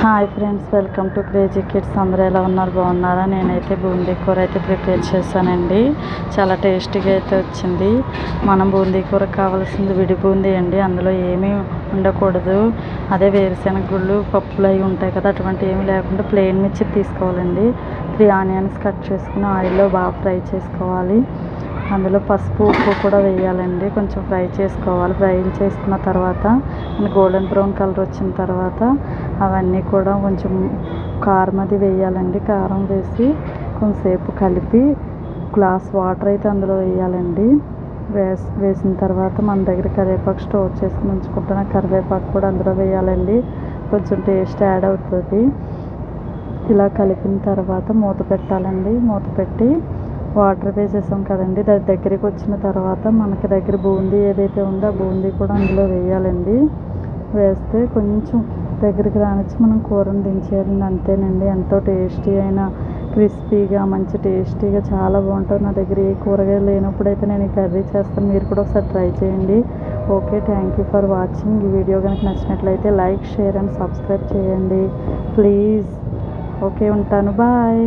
Hi friends, welcome to crazy kids. అందరూ ఎలా ఉన్నారు? బాగున్నారా? నేనైతే బూందీ కూర అయితే ప్రిపేర్ చేశానండి. చాలా టేస్టీగా అయితే వచ్చింది. మనం బూందీ కూర కావాల్సింది విడి బూందీ అండి. అందులో ఏమీ ఉండకూడదు. అదే వేరుశెనగ గుళ్ళు, పప్పులు అవి ఉంటాయి కదా, అటువంటి ఏమీ లేకుండా ప్లెయిన్ మిర్చి తీసుకోవాలండి. 3 ఆనియన్స్ కట్ చేసుకుని ఆయిల్లో బాగా ఫ్రై చేసుకోవాలి. అందులో పసుపు, ఉప్పు కూడా వేయాలండి. కొంచెం ఫ్రై చేసుకోవాలి. ఫ్రై చేసుకున్న తర్వాత గోల్డెన్ బ్రౌన్ కలర్ వచ్చిన తర్వాత అవన్నీ కూడా కొంచెం కారం అది వేయాలండి. కారం వేసి కొంతసేపు కలిపి గ్లాస్ వాటర్ అయితే అందులో వేయాలండి. వేసిన తర్వాత మన దగ్గర కరివేపాకు స్టోర్ చేసుకుని ఉంచుకుంటున్న కరివేపాకు కూడా అందులో వేయాలండి. కొంచెం టేస్ట్ యాడ్ అవుతుంది. ఇలా కలిపిన తర్వాత మూత పెట్టాలండి. మూత పెట్టి వాటర్ వేసేసాం కదండి, దాని దగ్గరికి వచ్చిన తర్వాత మనకి దగ్గర బూందీ ఏదైతే ఉందో ఆ బూందీ కూడా అందులో వేయాలండి. వేస్తే కొంచెం దగ్గరికి రానిచ్చి మనం కూరను దించేయాలండి. అంతేనండి. ఎంతో టేస్టీ అయిన క్రిస్పీగా మంచి టేస్టీగా చాలా బాగుంటుంది. నా దగ్గర ఏ కూరగాయలు లేనప్పుడు అయితే నేను ఈ కర్రీ చేస్తాను. మీరు కూడా ఒకసారి ట్రై చేయండి. Okay, thank you for watching. ఈ వీడియో కనుక నచ్చినట్లయితే లైక్, షేర్ అండ్ సబ్స్క్రైబ్ చేయండి ప్లీజ్. ఓకే, ఉంటాను. బాయ్.